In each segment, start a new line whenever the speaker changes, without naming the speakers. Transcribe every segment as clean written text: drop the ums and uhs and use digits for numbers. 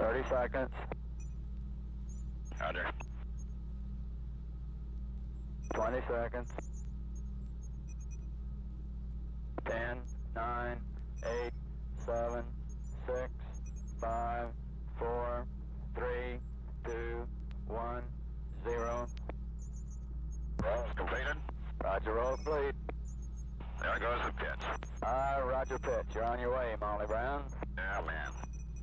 30 seconds.
Roger.
20 seconds. 10, 9, 8, 7, 6, 5, 4, 3, 2, 1, 0.
Roll's completed.
Roger, roll complete.
There goes the pitch.
Roger pitch. You're on your way, Molly Brown.
Yeah, man.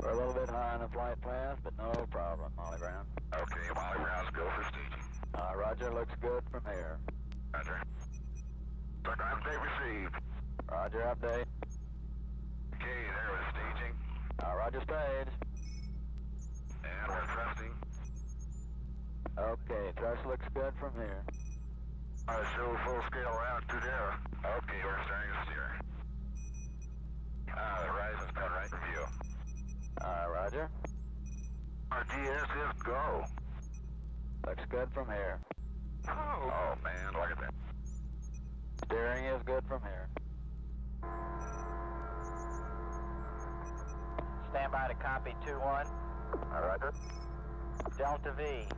We're a little bit high on the flight path, but no problem, Molly Brown.
Okay, Molly Brown's go for staging.
Roger, looks good from here.
Roger. Program date received.
Roger, update.
Okay, there was staging.
Roger, stage.
And we're thrusting.
Okay, thrust looks good from here.
Show full scale round to there. Okay, we're starting to steer. The horizon's got right in view.
Roger.
Our GS is go.
Looks good from here.
Oh man, look at that.
Steering is good from here.
Stand by to copy 2-1.
Roger.
Delta V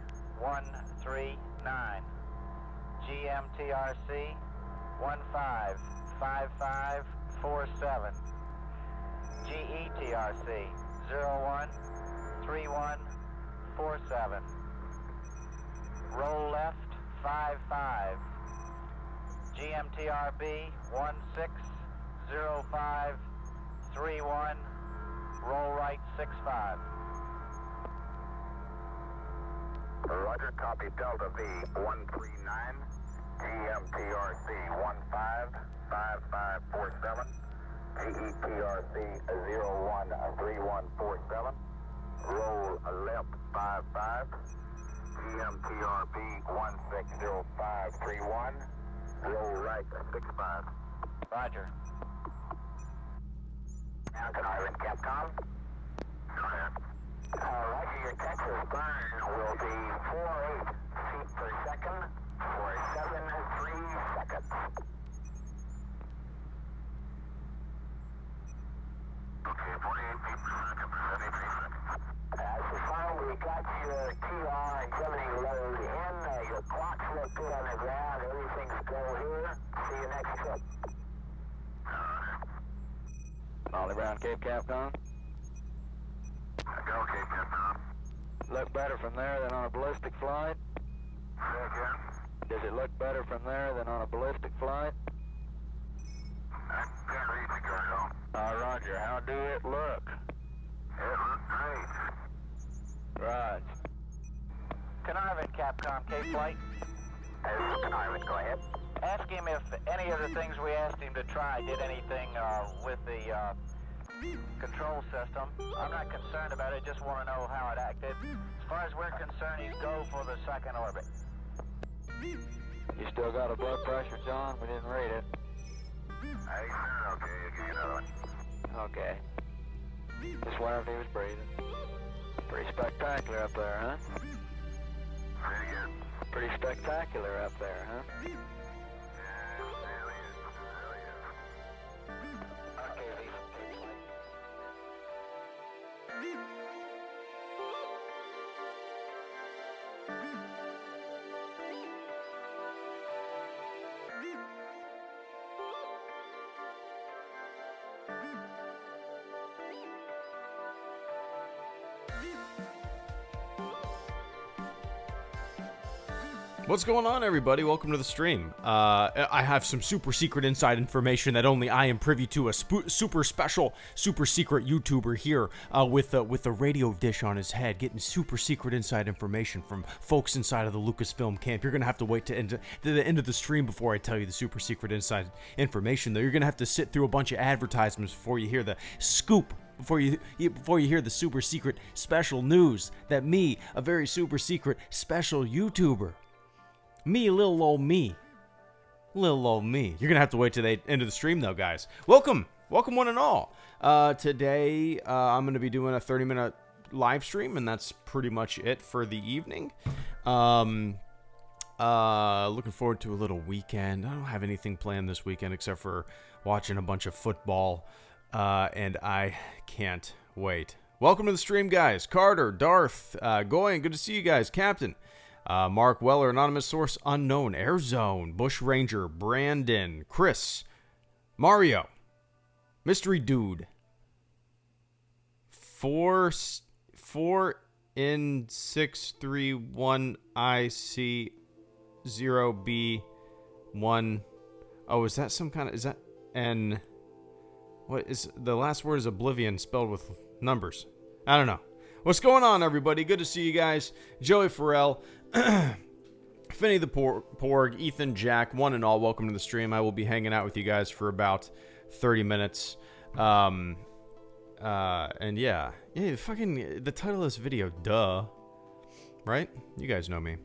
139. GMTRC 155547. GETRC 013147. Roll left 55. GMTRB 160531. Roll right 65.
Roger, copy Delta V 139. GMTRC 155547. GETRC 013147. Roll left 55. GMTRB 160531. Roll right 65.
Roger.
Mountain Island, Capcom. Go ahead. Roger, your Texas burn will be 48 feet per second for 73 seconds. Okay, 48 feet per second for 73 seconds. So far, we got your TR and Gemini load in. Your clocks look good on the ground. Everything's go here. See you next trip.
Molly Brown, Cape Capcom.
Go, Cape Capcom.
Look better from there than on a ballistic flight?
Say again.
Does it look better from there than on a ballistic flight?
I can't read the Gargo.
Roger, how do it look?
It looks great.
Right.
Carnarvon, Capcom, K-Flight.
Carnarvon, go ahead.
Ask him if any of the things we asked him to try did anything with the control system. I'm not concerned about it, just want to know how it acted. As far as we're concerned, he's go for the second orbit.
You still got a blood pressure, John? We didn't read it.
Hey, sir, okay, I'll give you another one.
Okay. Just wondering if he was breathing. Pretty spectacular up there, huh?
Say it again.
Pretty spectacular up there, huh?
Yeah, it really is. It really is.
Okay, Lee.
What's going on, everybody? Welcome to the stream. I have some super secret inside information that only I am privy to. A super special, super secret YouTuber here with a radio dish on his head, getting super secret inside information from folks inside of the Lucasfilm camp. You're gonna have to wait to the end of the stream before I tell you the super secret inside information. Though you're gonna have to sit through a bunch of advertisements before you hear the scoop. Before you hear the super secret special news that me, a very super secret special YouTuber. Me, little old me. Little old me. You're going to have to wait till the end of the stream, though, guys. Welcome one and all. Today, I'm going to be doing a 30-minute live stream, and that's pretty much it for the evening. Looking forward to a little weekend. I don't have anything planned this weekend except for watching a bunch of football, and I can't wait. Welcome to the stream, guys. Carter, Darth, Goyen, good to see you guys. Captain, Mark Weller, Anonymous Source Unknown, Airzone, Bush Ranger, Brandon, Chris, Mario, Mystery Dude, 4 in 631 IC 0B1. Oh, is that some kind of, is that, and what is, the last word is Oblivion spelled with numbers. I don't know. What's going on, everybody? Good to see you guys. Joey Farrell, Finny the Porg, Ethan, Jack, one and all, welcome to the stream. I will be hanging out with you guys for about 30 minutes. And yeah, fucking the title of this video, duh, right? You guys know me.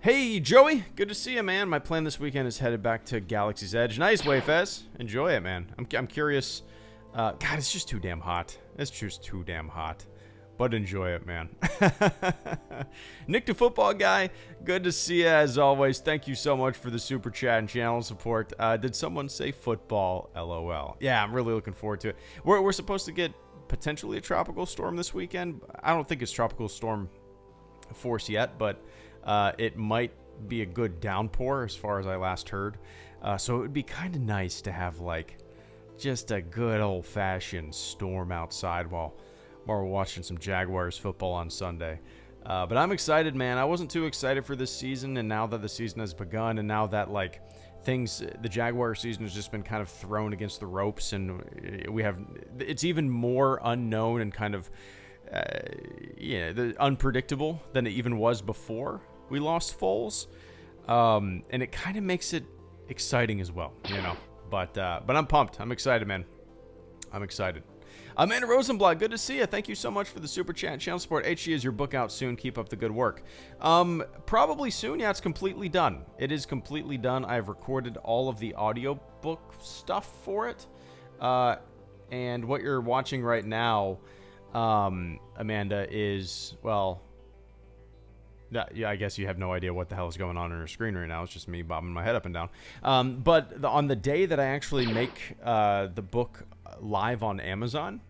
Hey, Joey, good to see you, man. My plan this weekend is headed back to Galaxy's Edge. Nice, Wayfez. Enjoy it, man. I'm curious. God, it's just too damn hot. It's just too damn hot. But enjoy it, man. Nick the Football Guy, good to see you as always. Thank you so much for the super chat and channel support. Did someone say football? LOL. Yeah, I'm really looking forward to it. We're supposed to get potentially a tropical storm this weekend. I don't think it's tropical storm force yet, but it might be a good downpour as far as I last heard. So it would be kind of nice to have like just a good old-fashioned storm outside while we're watching some Jaguars football on Sunday. But I'm excited, man. I wasn't too excited for this season, and now that the season has begun, and now that like the Jaguar season has just been kind of thrown against the ropes, and it's even more unknown and kind of unpredictable than it even was before we lost Foles. And it kind of makes it exciting as well, you know. But I'm pumped. I'm excited, man. I'm excited. Amanda Rosenblatt, good to see you. Thank you so much for the super chat and channel support. HG, is your book out soon? Keep up the good work. Probably soon. Yeah, it's completely done. It is completely done. I've recorded all of the audiobook stuff for it. And what you're watching right now, Amanda, is, well, yeah, I guess you have no idea what the hell is going on your screen right now. It's just me bobbing my head up and down. But on the day that I actually make the book live on Amazon,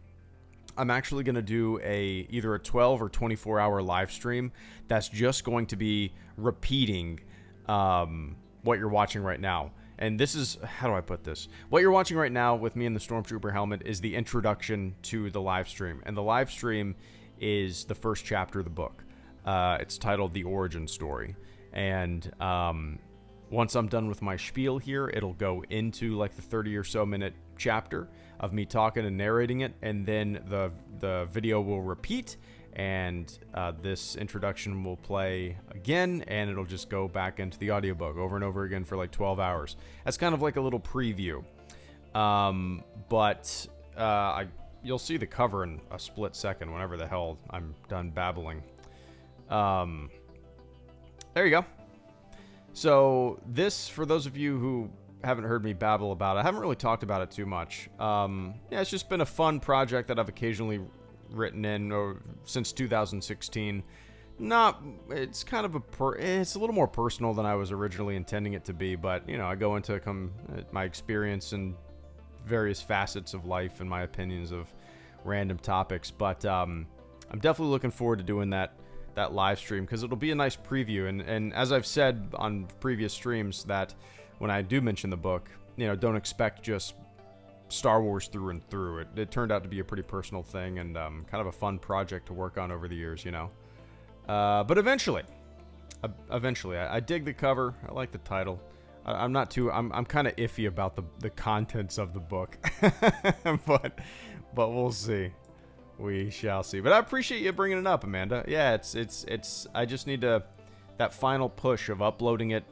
I'm actually going to do either a 12 or 24-hour live stream that's just going to be repeating what you're watching right now. And this is, how do I put this? What you're watching right now with me in the Stormtrooper helmet is the introduction to the live stream. And the live stream is the first chapter of the book. It's titled The Origin Story. And once I'm done with my spiel here, it'll go into like the 30 or so minute chapter of me talking and narrating it. And then the video will repeat, and this introduction will play again, and it'll just go back into the audiobook over and over again for like 12 hours. That's kind of like a little preview. But you'll see the cover in a split second whenever the hell I'm done babbling. There you go. So this, for those of you who haven't heard me babble about it, I haven't really talked about it too much. Yeah, it's just been a fun project that I've occasionally written in since 2016. It's kind of it's a little more personal than I was originally intending it to be, but you know, I go into my experience and various facets of life and my opinions of random topics. But I'm definitely looking forward to doing that live stream, because it'll be a nice preview. And as I've said on previous streams, that when I do mention the book, you know, don't expect just Star Wars through and through. It turned out to be a pretty personal thing, and kind of a fun project to work on over the years, you know. But eventually, I dig the cover. I like the title. I'm kind of iffy about the contents of the book, but we'll see. We shall see. But I appreciate you bringing it up, Amanda. Yeah, it's. I just need that final push of uploading it.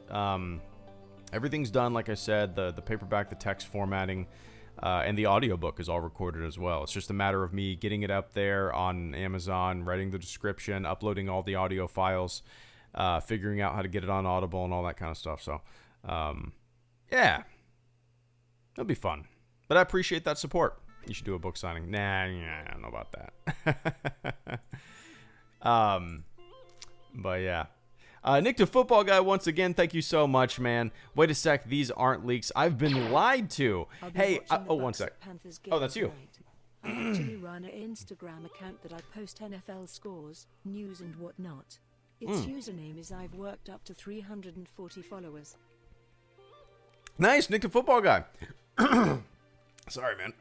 Everything's done, like I said. The paperback, the text formatting, and the audiobook is all recorded as well. It's just a matter of me getting it up there on Amazon, writing the description, uploading all the audio files, figuring out how to get it on Audible and all that kind of stuff. So, yeah, it'll be fun. But I appreciate that support. You should do a book signing. Nah, I don't know about that. But yeah. Nick the Football Guy, once again, thank you so much, man. Wait a sec, these aren't leaks. I've been lied to. Hey, oh, one sec. Oh, that's you.
I actually run an Instagram account that I post NFL scores, news and whatnot. Its username is I've worked up to 340 followers.
Nice, Nick the Football Guy. Sorry, man.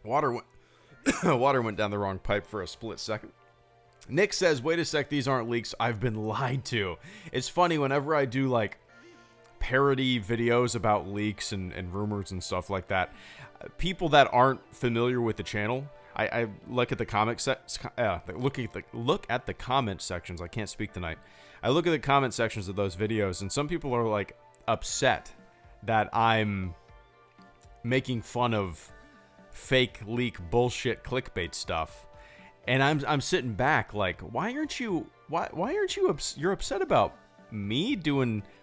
Water went down the wrong pipe for a split second. Nick says, wait a sec, these aren't leaks. I've been lied to. It's funny, whenever I do, like, parody videos about leaks and rumors and stuff like that, people that aren't familiar with the channel, I look at the look at the comment sections. I can't speak tonight. I look at the comment sections of those videos, and some people are, like, upset that I'm making fun of fake leak bullshit clickbait stuff. And I'm sitting back like, why aren't you you're upset about me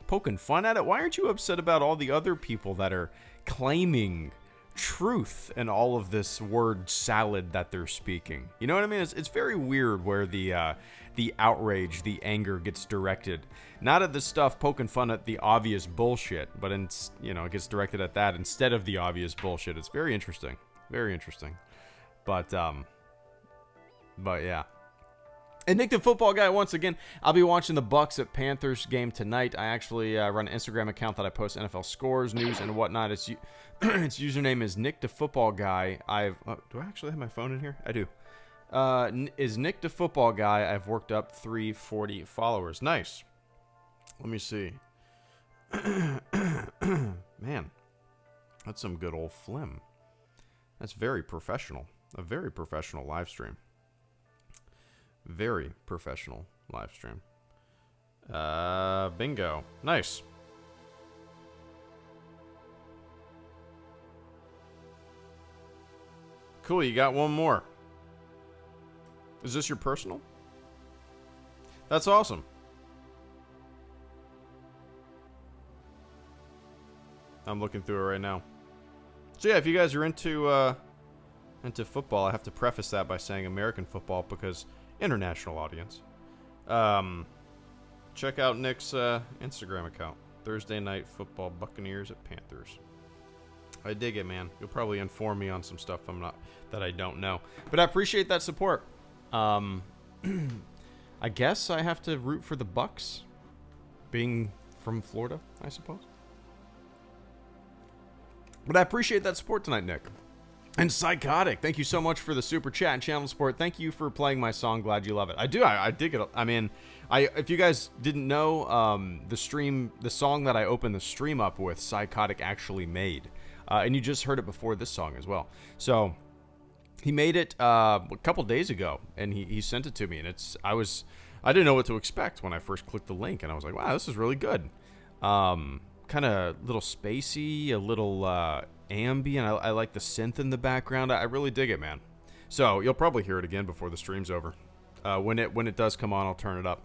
poking fun at it? Why aren't you upset about all the other people that are claiming truth and all of this word salad that they're speaking? You know what I mean? It's very weird where the outrage, the anger gets directed not at the stuff poking fun at the obvious bullshit, but it gets directed at that instead of the obvious bullshit. It's very interesting. Very interesting. But yeah. And Nick the Football Guy, once again, I'll be watching the Bucks at Panthers game tonight. I actually run an Instagram account that I post NFL scores, news, and whatnot. Its username is Nick the Football Guy. Do I actually have my phone in here? I do. Is Nick the Football Guy. I've worked up 340 followers. Nice. Let me see. Man, that's some good old phlegm. That's very professional. A very professional live stream. Very professional live stream. Bingo. Nice. Cool, you got one more. Is this your personal? That's awesome. I'm looking through it right now. So yeah, if you guys are into football, I have to preface that by saying American football because international audience. Check out Nick's Instagram account. Thursday Night Football Buccaneers at Panthers. I dig it, man. You'll probably inform me on some stuff that I don't know. But I appreciate that support. I guess I have to root for the Bucks, being from Florida, I suppose. But I appreciate that support tonight, Nick. And Psychotic, thank you so much for the super chat and channel support. Thank you for playing my song. Glad you love it. I do. I dig it. I mean, if you guys didn't know, the song that I opened the stream up with, Psychotic actually made, and you just heard it before this song as well. So he made it a couple days ago, and he sent it to me, and I didn't know what to expect when I first clicked the link, and I was like, wow, this is really good. Kind of little spacey, a little ambient. I like the synth in the background. I really dig it, man. So you'll probably hear it again before the stream's over. When it does come on, I'll turn it up.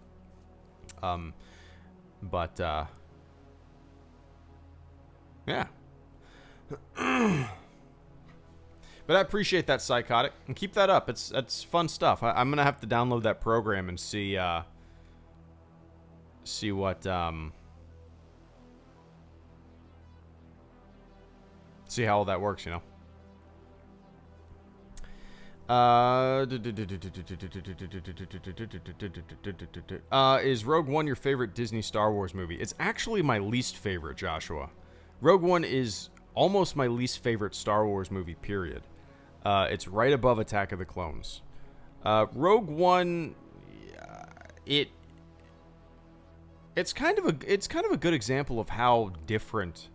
Yeah. But I appreciate that, Psychotic, and keep that up. It's fun stuff. I'm gonna have to download that program and see what see how all that works, you know. Is Rogue One your favorite Disney Star Wars movie? It's actually my least favorite, Joshua. Rogue One is almost my least favorite Star Wars movie, period. It's right above Attack of the Clones. Rogue One, it's kind of a good example of how different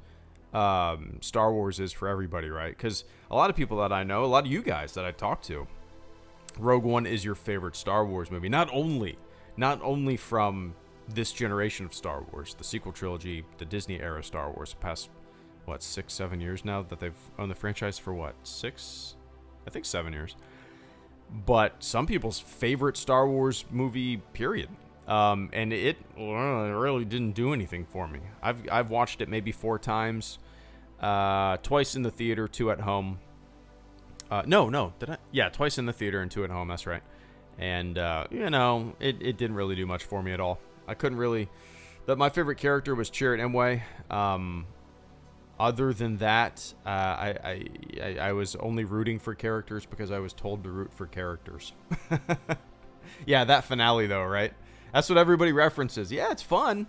Star Wars is for everybody, right? Because a lot of people that I know, a lot of you guys that I talk to, Rogue One is your favorite Star Wars movie. Not only from this generation of Star Wars, the sequel trilogy, the Disney era Star Wars, past 6-7 years now that they've owned the franchise for 7 years. But some people's favorite Star Wars movie, period. And it really didn't do anything for me. I've watched it maybe 4 times, twice in the theater, 2 at home. No, did I? Yeah, twice in the theater and 2 at home. That's right. And it didn't really do much for me at all. I couldn't really. My favorite character was Chirrut Imwe. Other than that, I was only rooting for characters because I was told to root for characters. Yeah, that finale though, right? That's what everybody references. Yeah, it's fun.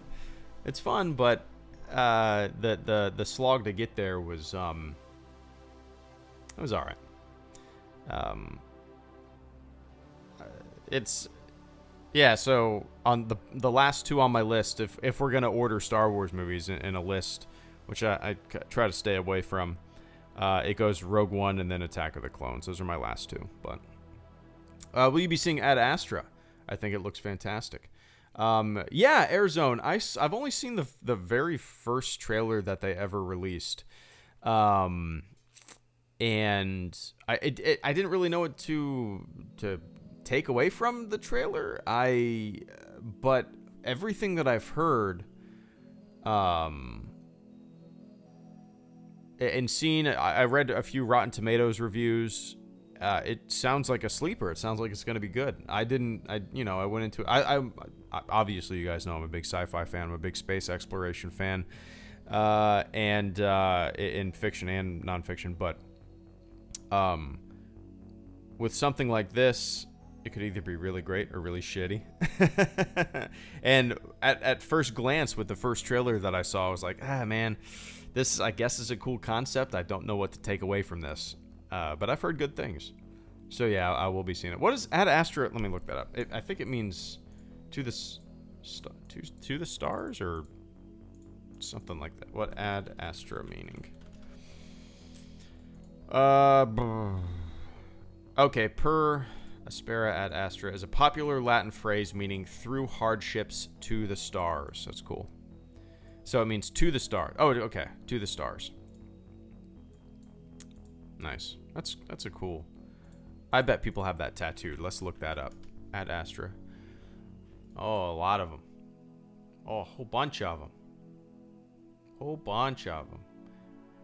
It's fun, but the slog to get there was it was all right. It's yeah. So on the last two on my list, if we're gonna order Star Wars movies in a list, which I try to stay away from, it goes Rogue One and then Attack of the Clones. Those are my last two. But will you be seeing Ad Astra? I think it looks fantastic. Yeah, Airzone. I've only seen the very first trailer that they ever released, and I didn't really know what to take away from the trailer. But everything that I've heard, and seen, I read a few Rotten Tomatoes reviews. It sounds like a sleeper. It sounds like it's going to be good. I went into I obviously, you guys know I'm a big sci-fi fan. I'm a big space exploration fan, and in fiction and nonfiction. But with something like this, it could either be really great or really shitty. And at first glance, with the first trailer that I saw, I was like, man, this I guess is a cool concept. I don't know what to take away from this. But I've heard good things. So yeah, I will be seeing it. What is Ad Astra? Let me look that up. I think it means to the stars or something like that. What Ad Astra meaning? Okay, per Aspera Ad Astra is a popular Latin phrase meaning through hardships to the stars. That's cool. So it means to the stars. Oh, okay, to the stars. Nice. That's a cool. I bet people have that tattooed. Let's look that up. Ad Astra. Oh, a lot of them. Oh, a whole bunch of them. Whole bunch of them.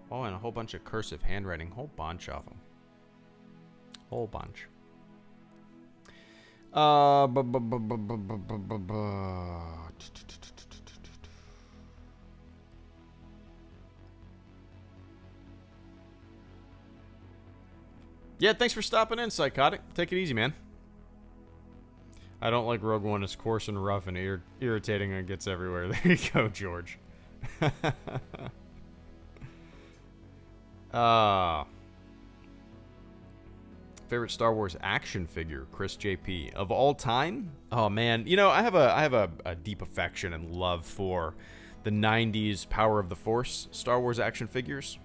Oh, and a whole bunch of cursive handwriting. Whole bunch of them. Whole bunch. Yeah, thanks for stopping in, Psychotic. Take it easy, man. I don't like Rogue One. It's coarse and rough and irritating and gets everywhere. There you go, George. Favorite Star Wars action figure, Chris JP of all time? Oh man, you know I have a deep affection and love for the '90s Power of the Force Star Wars action figures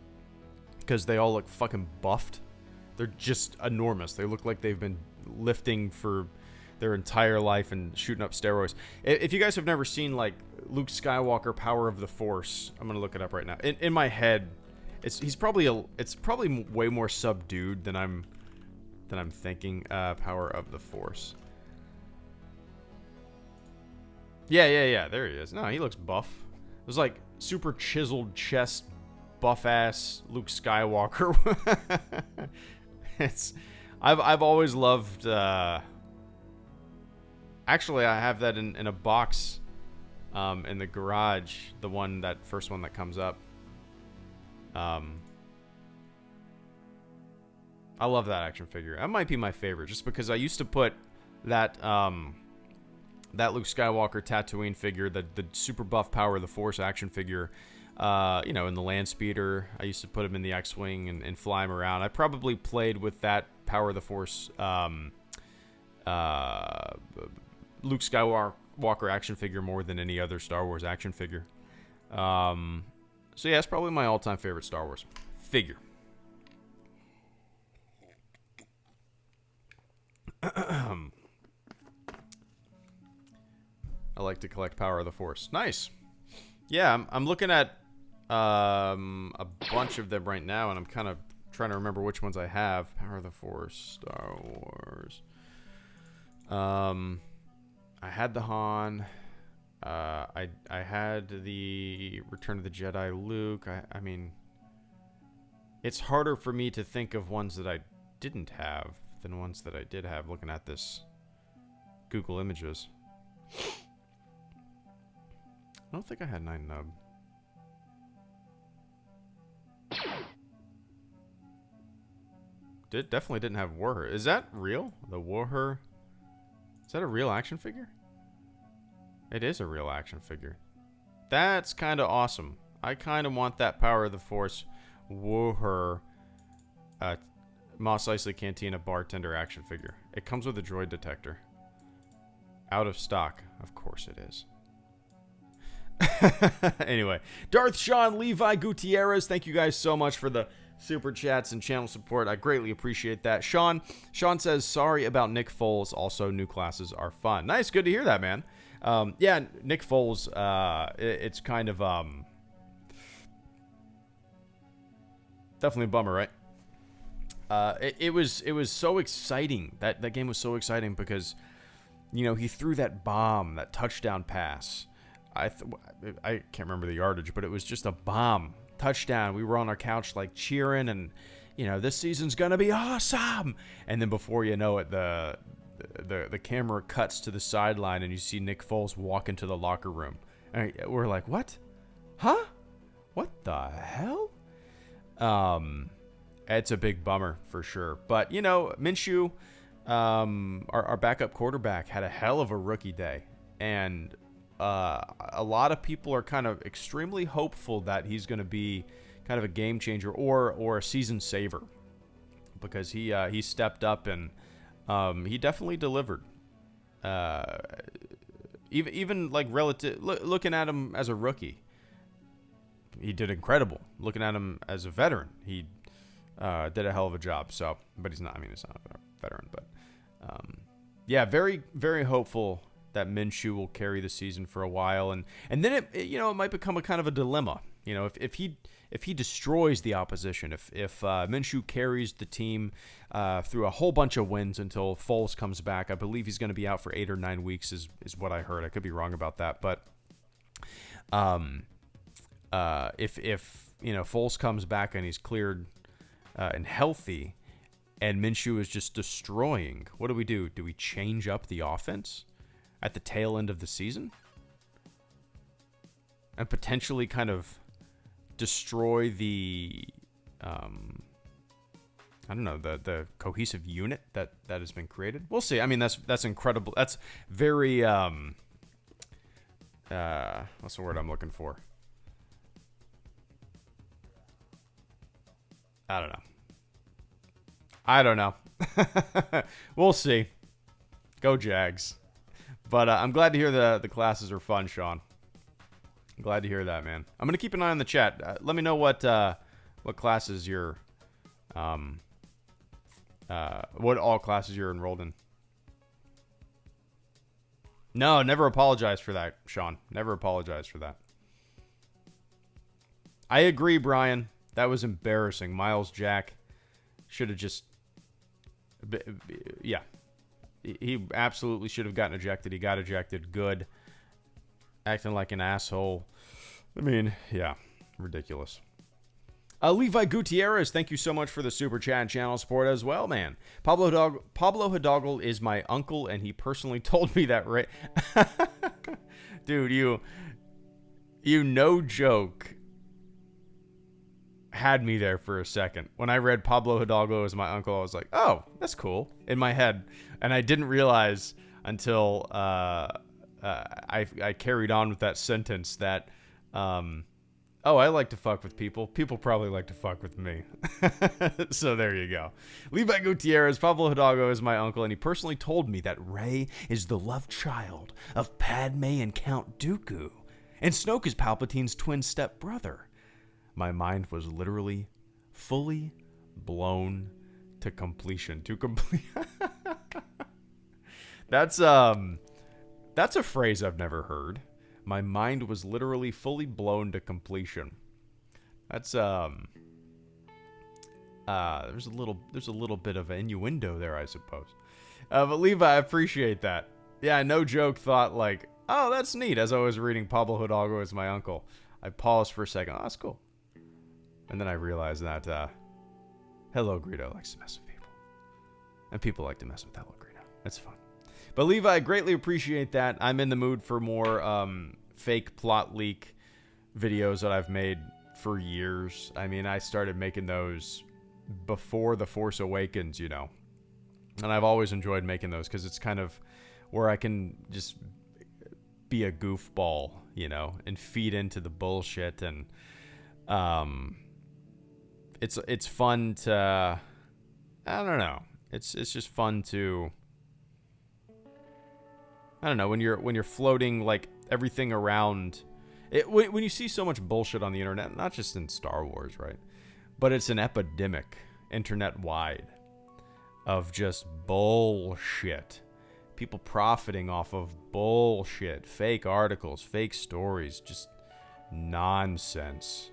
because they all look fucking buffed. They're just enormous. They look like they've been lifting for their entire life and shooting up steroids. If you guys have never seen like Luke Skywalker Power of the Force, I'm gonna look it up right now. In my head, it's probably way more subdued than I'm thinking. Power of the Force. Yeah. There he is. No, he looks buff. It was like super chiseled chest, buff ass Luke Skywalker. I've always loved. Actually, I have that in a box, in the garage. That first one that comes up. I love that action figure. That might be my favorite, just because I used to put that that Luke Skywalker Tatooine figure, the super buff Power of the Force action figure, in the land speeder. I used to put him in the X-wing and fly him around. I probably played with that Power of the Force Luke Skywalker action figure more than any other Star Wars action figure. So yeah, it's probably my all-time favorite Star Wars figure. I like to collect Power of the Force. Nice. Yeah, I'm looking at a bunch of them right now, and I'm kind of trying to remember which ones I have. Power of the Force, Star Wars. I had the Han. I had the Return of the Jedi Luke. I mean, it's harder for me to think of ones that I didn't have than ones that I did have, looking at this Google Images. I don't think I had 9 Nub. definitely didn't have Warher. Is that real? The Warher? Is that a real action figure? It is a real action figure. That's kind of awesome. I kind of want that Power of the Force Warher Mos Eisley Cantina bartender action figure. It comes with a droid detector. Out of stock. Of course it is. Anyway, Darth Sean, Levi Gutierrez, thank you guys so much for the super chats and channel support. I greatly appreciate that. Sean says, sorry about Nick Foles. Also, new classes are fun. Nice, good to hear that, man. Yeah, Nick Foles, it's kind of definitely a bummer, right? It was so exciting. That game was so exciting because, you know, he threw that bomb, that touchdown pass. I can't remember the yardage, but it was just a bomb touchdown. We were on our couch like cheering, and you know, this season's gonna be awesome. And then before you know it, the camera cuts to the sideline, and you see Nick Foles walk into the locker room. And we're like, what? Huh? What the hell? It's a big bummer for sure. But you know, Minshew, our backup quarterback, had a hell of a rookie day, and a lot of people are kind of extremely hopeful that he's going to be kind of a game changer or a season saver, because he stepped up and he definitely delivered. Even like relative looking at him as a rookie, he did incredible. Looking at him as a veteran, he did a hell of a job. So, but he's not. I mean, he's not a veteran, but yeah, very very hopeful that Minshew will carry the season for a while, and then it you know, it might become a kind of a dilemma. You know, if he destroys the opposition, if Minshew carries the team through a whole bunch of wins until Foles comes back. I believe he's going to be out for 8 or 9 weeks is what I heard. I could be wrong about that, but if you know, Foles comes back and he's cleared and healthy, and Minshew is just destroying, what do we do? Do we change up the offense at the tail end of the season and potentially kind of destroy the I don't know, the cohesive unit that has been created? We'll see. I mean, that's incredible. That's very what's the word I'm looking for? I don't know. We'll see. Go Jags. But I'm glad to hear the classes are fun, Sean. I'm glad to hear that, man. I'm gonna keep an eye on the chat. Let me know what classes you're, what all classes you're enrolled in. No, never apologize for that, Sean. Never apologize for that. I agree, Brian. That was embarrassing. Miles Jack should have just, yeah. He absolutely should have gotten ejected. He got ejected. Good. Acting like an asshole. I mean, yeah. Ridiculous. Levi Gutierrez, thank you so much for the super chat and channel support as well, man. Pablo Hidalgo is my uncle, and he personally told me that, right? Dude, you no joke had me there for a second. When I read Pablo Hidalgo as my uncle, I was like, oh, that's cool, in my head. And I didn't realize until I carried on with that sentence that, oh, I like to fuck with people. People probably like to fuck with me. So there you go. Levi Gutierrez, Pablo Hidalgo is my uncle, and he personally told me that Rey is the love child of Padme and Count Dooku, and Snoke is Palpatine's twin stepbrother. My mind was literally fully blown to completion. That's a phrase I've never heard. My mind was literally fully blown to completion. That's there's a little bit of innuendo there, I suppose. But Levi, I appreciate that. Yeah, no joke thought like, oh, that's neat. As I was reading Pablo Hidalgo as my uncle, I paused for a second. Oh, that's cool. And then I realized that Hello Greedo likes to mess with people. And people like to mess with Hello Greedo. That's fun. But Levi, I greatly appreciate that. I'm in the mood for more fake plot leak videos that I've made for years. I mean, I started making those before The Force Awakens, you know. And I've always enjoyed making those because it's kind of where I can just be a goofball, you know, and feed into the bullshit. And it's fun to, I don't know. It's just fun to, I don't know, when you're floating like everything around it, when you see so much bullshit on the internet, not just in Star Wars, right? But it's an epidemic internet-wide of just bullshit. People profiting off of bullshit, fake articles, fake stories, just nonsense.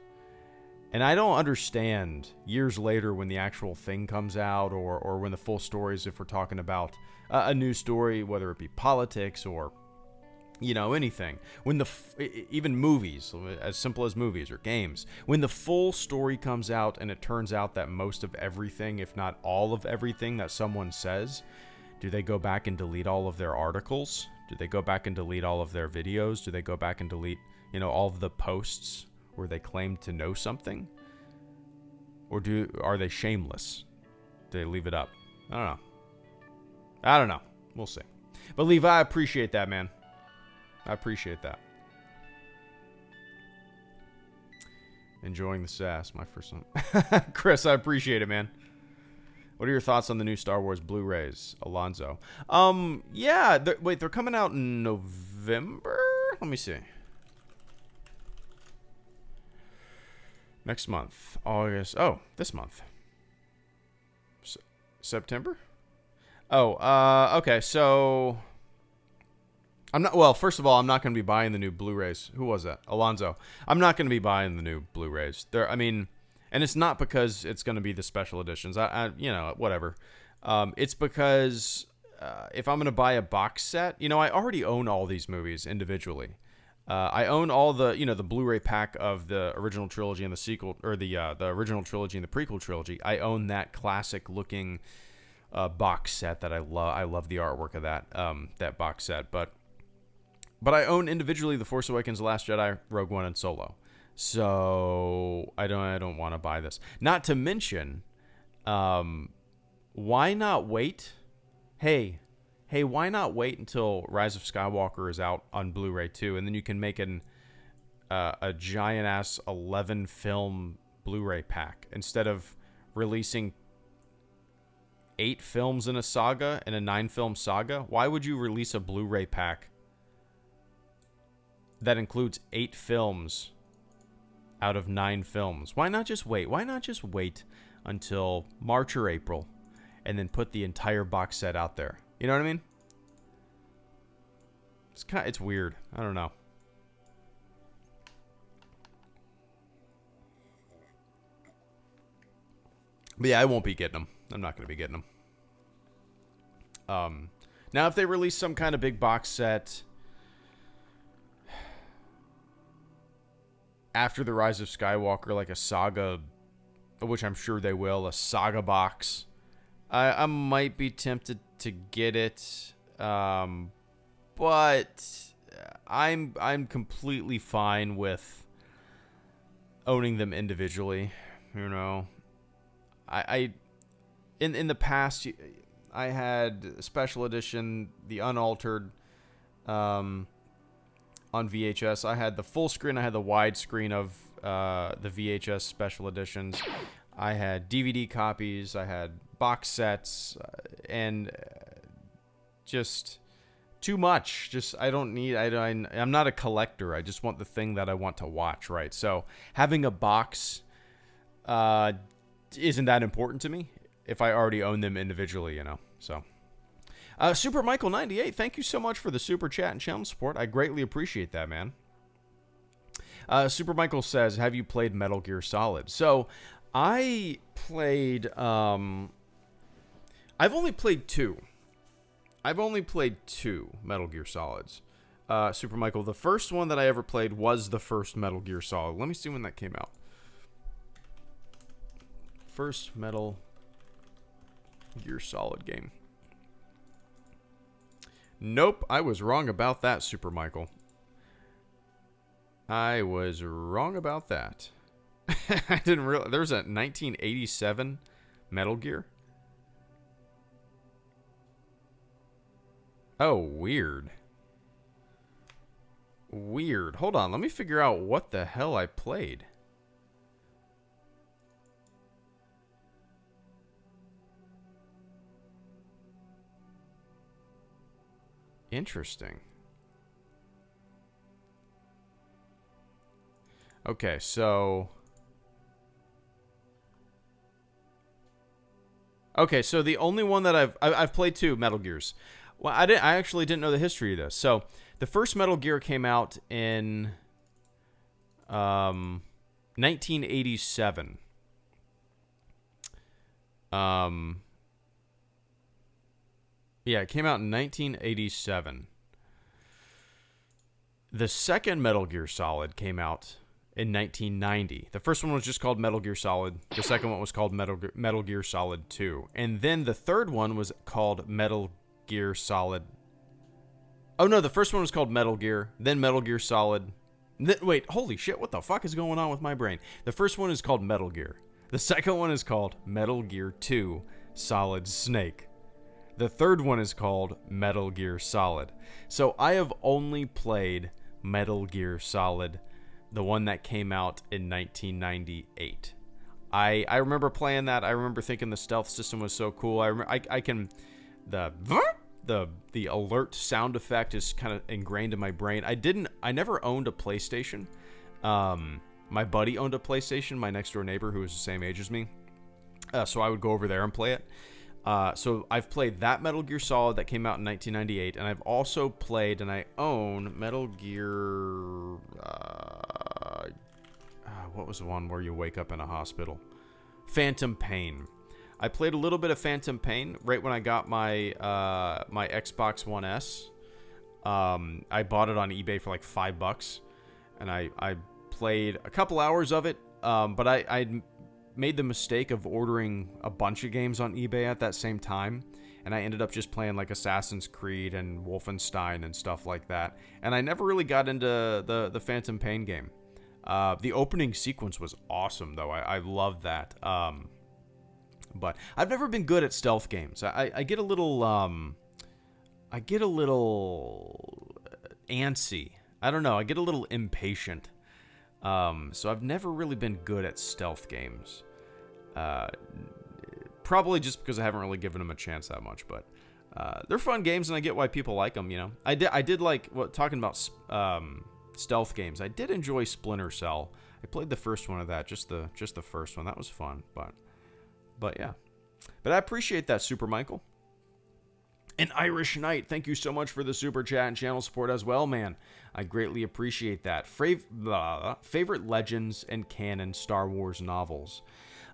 And I don't understand years later when the actual thing comes out, or when the full stories, if we're talking about a news story, whether it be politics or, you know, anything. When even movies, as simple as movies or games, when the full story comes out and it turns out that most of everything, if not all of everything that someone says, do they go back and delete all of their articles? Do they go back and delete all of their videos? Do they go back and delete, you know, all of the posts where they claim to know something? Or are they shameless? Do they leave it up? I don't know. We'll see. But Levi, I appreciate that, man. I appreciate that. Enjoying the sass, my first one. Chris, I appreciate it, man. What are your thoughts on the new Star Wars Blu-rays, Alonzo? Yeah, they're coming out in November? Let me see. Next month. August. Oh, this month. September? Oh, okay, so first of all, I'm not going to be buying the new Blu-rays. Who was that? Alonzo. I'm not going to be buying the new Blu-rays. And it's not because it's going to be the special editions. You know, whatever. It's because if I'm going to buy a box set, you know, I already own all these movies individually. I own all the, you know, the Blu-ray pack of the original trilogy and the sequel, or the original trilogy and the prequel trilogy. I own that classic-looking box set that I love. I love the artwork of that box set. But I own individually The Force Awakens, The Last Jedi, Rogue One, and Solo. So I don't want to buy this. Not to mention, why not wait? Hey, why not wait until Rise of Skywalker is out on Blu-ray too, and then you can make a giant ass 11 film Blu-ray pack instead of releasing 8 films in a saga and a 9 film saga? Why would you release a Blu-ray pack that includes 8 films out of 9 films? Why not just wait? Why not just wait until March or April and then put the entire box set out there? You know what I mean? It's weird. I don't know. But yeah, I won't be getting them. I'm not going to be getting them. Now, if they release some kind of big box set after the Rise of Skywalker, like a saga, which I'm sure they will, a saga box, I might be tempted to get it. But I'm completely fine with owning them individually. You know, in the past, I had special edition, the unaltered, on VHS. I had the full screen. I had the wide screen of the VHS special editions. I had DVD copies. I had box sets, and just too much. Just I don't need. I'm not a collector. I just want the thing that I want to watch. Right. So having a box isn't that important to me if I already own them individually. You know. So. Super Michael 98, thank you so much for the super chat and channel support. I greatly appreciate that, man. Super Michael says, have you played Metal Gear Solid? So, I played, I've only played 2. I've only played 2 Metal Gear Solids. Super Michael, the first one that I ever played was the first Metal Gear Solid. Let me see when that came out. First Metal Gear Solid game. Nope, I was wrong about that, Super Michael. I was wrong about that. I didn't realize there was a 1987 Metal Gear? Oh, weird. Weird. Hold on, let me figure out what the hell I played. Interesting. Okay, so... Okay, so the only one that I've played 2 Metal Gears. Well, I actually didn't know the history of this. So, the first Metal Gear came out in 1987. Yeah, it came out in 1987. The second Metal Gear Solid came out in 1990. The first one was just called Metal Gear Solid. The second one was called Metal Gear Solid 2. And then the third one was called Metal Gear Solid. Oh no, the first one was called Metal Gear, then Metal Gear Solid. Wait, holy shit, what the fuck is going on with my brain? The first one is called Metal Gear. The second one is called Metal Gear 2 Solid Snake. The third one is called Metal Gear Solid. So I have only played Metal Gear Solid, the one that came out in 1998. I remember playing that. I remember thinking the stealth system was so cool. I can the alert sound effect is kind of ingrained in my brain. I never owned a PlayStation. My buddy owned a PlayStation, my next door neighbor who was the same age as me. So I would go over there and play it. So I've played that Metal Gear Solid that came out in 1998, and I've also played and I own Metal Gear... what was the one where you wake up in a hospital? Phantom Pain. I played a little bit of Phantom Pain right when I got my my Xbox One S. I bought it on eBay for like $5, and I played a couple hours of it. But I made the mistake of ordering a bunch of games on eBay at that same time, and I ended up just playing like Assassin's Creed and Wolfenstein and stuff like that. And I never really got into the Phantom Pain game. The opening sequence was awesome, though. I loved that. But I've never been good at stealth games. I get a little antsy. I don't know. I get a little impatient. So I've never really been good at stealth games. Probably just because I haven't really given them a chance that much. But they're fun games, and I get why people like them. You know, I did like talking about stealth games. I did enjoy Splinter Cell. I played the first one of that, just the first one. That was fun, but yeah. But I appreciate that, Super Michael. And Irish Knight, thank you so much for the super chat and channel support as well, man. I greatly appreciate that. Favorite Legends and canon Star Wars novels.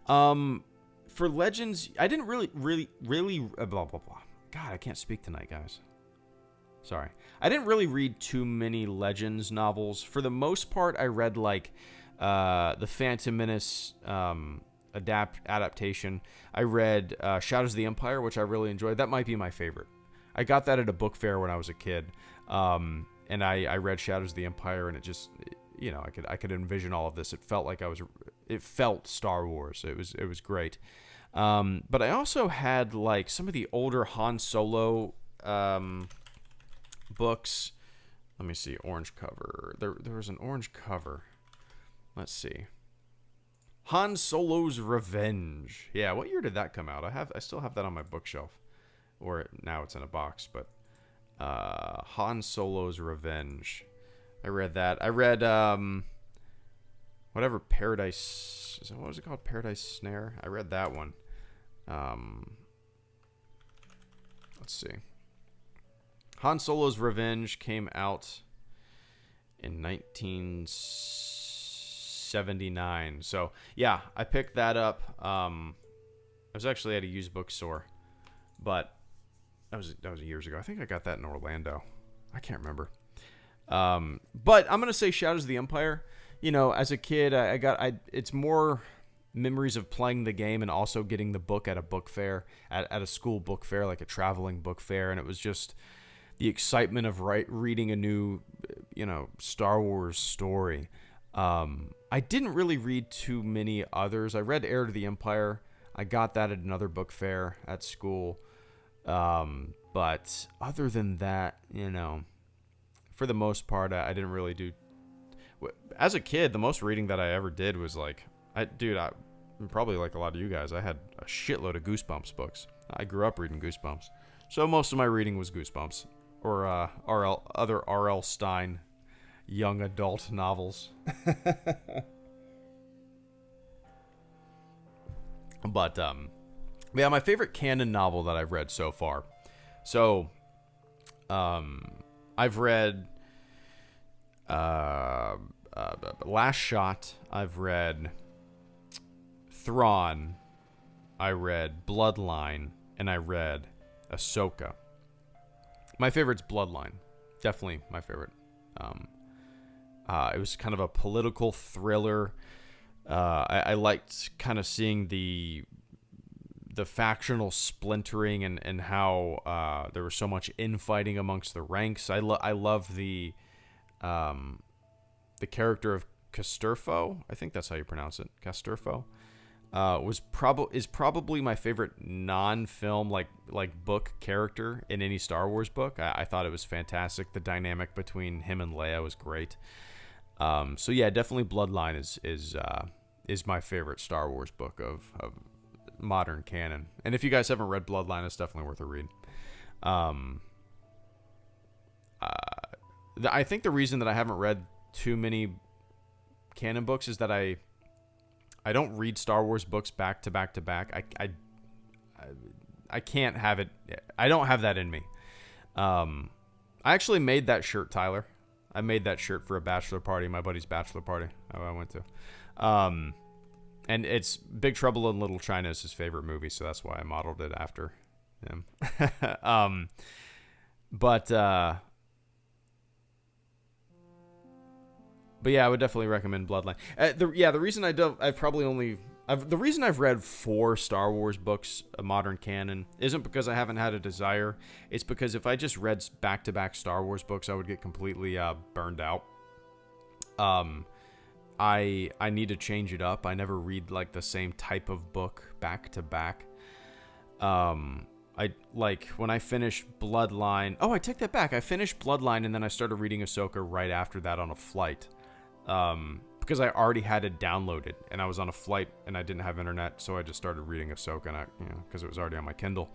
For Legends, I didn't really blah blah blah. God, I can't speak tonight, guys. Sorry. I didn't really read too many Legends novels. For the most part, I read like the Phantom Menace adaptation. I read Shadows of the Empire, which I really enjoyed. That might be my favorite. I got that at a book fair when I was a kid, and I read Shadows of the Empire, and it just, you know, I could envision all of this. It felt like it felt Star Wars. It was great. But I also had like some of the older Han Solo books. Let me see, orange cover. There was an orange cover. Let's see. Han Solo's Revenge. Yeah, what year did that come out? I still have that on my bookshelf. Or now it's in a box, but Han Solo's Revenge. I read that. I read whatever Paradise, what was it called? Paradise Snare. I read that one. Let's see. Han Solo's Revenge came out in 1979. So yeah, I picked that up. I was actually at a used bookstore, but that was years ago. I think I got that in Orlando. I can't remember. But I'm gonna say Shadows of the Empire. You know, as a kid, it's more memories of playing the game and also getting the book at a book fair, at a school book fair, like a traveling book fair, and it was just the excitement of reading a new, you know, Star Wars story. I didn't really read too many others. I read Heir to the Empire. I got that at another book fair at school. But other than that, you know, for the most part, I didn't really do. As a kid, the most reading that I ever did was like, probably like a lot of you guys, I had a shitload of Goosebumps books. I grew up reading Goosebumps. So most of my reading was Goosebumps or other R.L. Stine young adult novels. But yeah, my favorite canon novel that I've read so far. So I've read Last Shot, I've read Thrawn, I read Bloodline, and I read Ahsoka. My favorite's Bloodline. Definitely my favorite. It was kind of a political thriller. I liked kind of seeing the factional splintering and how there was so much infighting amongst the ranks. I love the character of Casturfo. I think that's how you pronounce it. Casturfo. Is probably my favorite non-film like book character in any Star Wars book. I thought it was fantastic. The dynamic between him and Leia was great. So yeah, definitely Bloodline is my favorite Star Wars book of modern canon. And if you guys haven't read Bloodline, it's definitely worth a read. I think the reason that I haven't read too many canon books is that I don't read Star Wars books back to back to back. I can't have it. I don't have that in me. I actually made that shirt, Tyler. I made that shirt for a bachelor party, my buddy's bachelor party I went to. And it's Big Trouble in Little China is his favorite movie, so that's why I modeled it after him. But yeah, I would definitely recommend Bloodline. The reason I've read 4 Star Wars books, a modern canon, isn't because I haven't had a desire. It's because if I just read back-to-back Star Wars books, I would get completely burned out. I need to change it up. I never read like the same type of book back-to-back. I like when I finished Bloodline. Oh, I take that back. I finished Bloodline and then I started reading Ahsoka right after that on a flight. Because I already had it downloaded and I was on a flight and I didn't have internet, so I just started reading Ahsoka, and because it was already on my Kindle.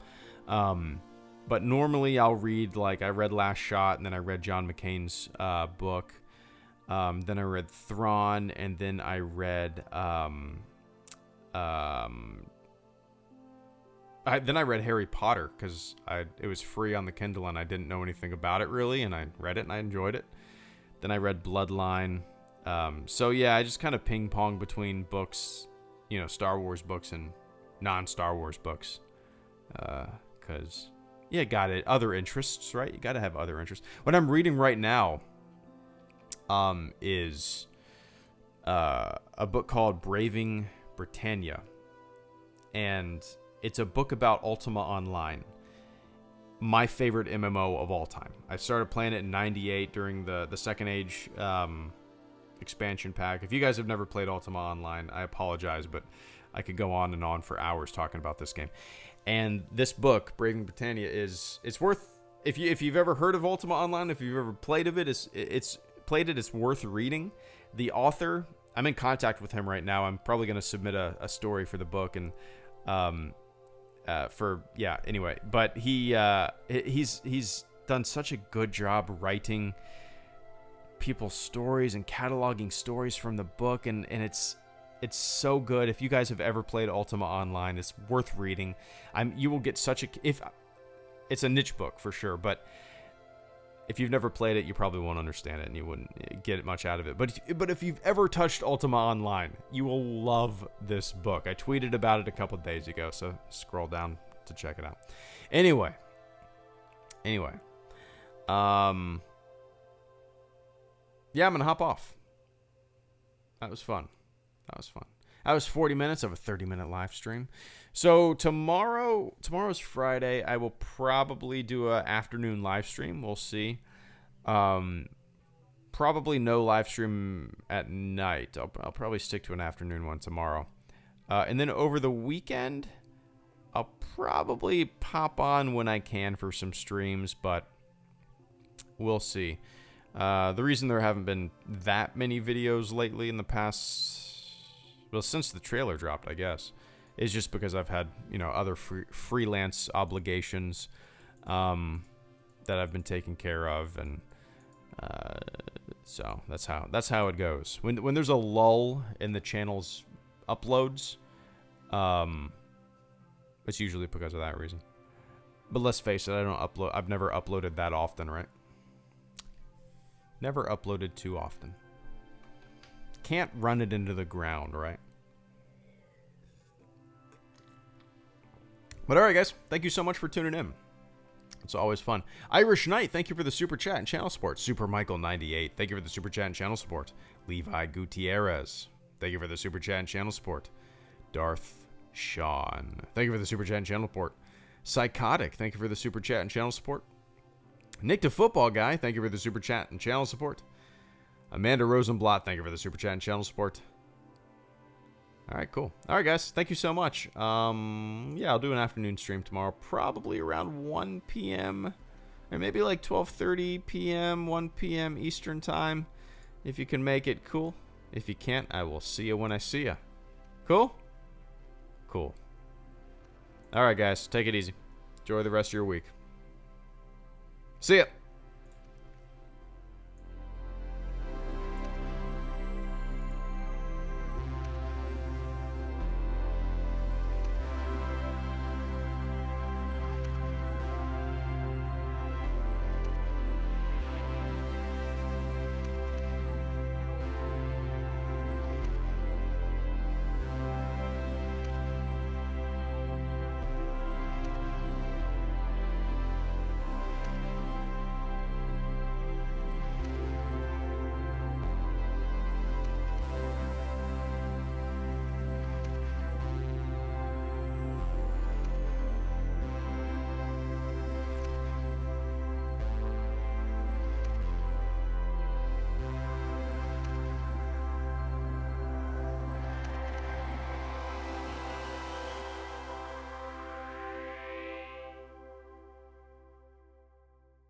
But normally I'll read, like, I read Last Shot and then I read John McCain's book. Then I read Thrawn, and then I read then I read Harry Potter because it was free on the Kindle and I didn't know anything about it really, and I read it and I enjoyed it. Then I read Bloodline. So yeah, I just kind of ping pong between books, Star Wars books and non-Star Wars books. Cause you got it. Other interests, right? You got to have other interests. What I'm reading right now, is, a book called Braving Britannia. And it's a book about Ultima Online. My favorite MMO of all time. I started playing it in 98 during the Second Age, expansion pack. If you guys have never played Ultima Online, I apologize, but I could go on and on for hours talking about this game. And this book, Braving Britannia, it's worth, if you've ever heard of Ultima Online, if you've ever played of it, it's worth reading. The author, I'm in contact with him right now. I'm probably going to submit a story for the book, and anyway, but he's done such a good job writing people's stories and cataloging stories from the book, and it's so good. If you guys have ever played Ultima Online, it's worth reading. You will get it's a niche book for sure, but if you've never played it, you probably won't understand it and you wouldn't get much out of it. But if you've ever touched Ultima Online, you will love this book. I tweeted about it a couple of days ago, so scroll down to check it out. Anyway. Yeah, I'm going to hop off. That was fun. That was 40 minutes of a 30-minute live stream. So tomorrow's Friday. I will probably do an afternoon live stream. We'll see. Probably no live stream at night. I'll probably stick to an afternoon one tomorrow. And then over the weekend, I'll probably pop on when I can for some streams, but we'll see. The reason there haven't been that many videos lately in the past, well, since the trailer dropped, I guess, is just because I've had, you know, other freelance obligations that I've been taking care of, and so that's how it goes. When there's a lull in the channel's uploads, it's usually because of that reason. But let's face it, I've never uploaded that often, right? Never uploaded too often. Can't run it into the ground, right? But alright, guys. Thank you so much for tuning in. It's always fun. Irish Knight, thank you for the super chat and channel support. Super Michael 98, thank you for the super chat and channel support. Levi Gutierrez, thank you for the super chat and channel support. Darth Sean, thank you for the super chat and channel support. Psychotic, thank you for the super chat and channel support. Nick the Football Guy, thank you for the super chat and channel support. Amanda Rosenblatt, thank you for the super chat and channel support. Alright, cool. Alright, guys, thank you so much. Yeah, I'll do an afternoon stream tomorrow, probably around 1 p.m. or maybe like 12:30 p.m., 1 p.m. Eastern time. If you can make it, cool. If you can't, I will see you when I see you. Cool? Cool. Alright, guys, take it easy. Enjoy the rest of your week. See ya.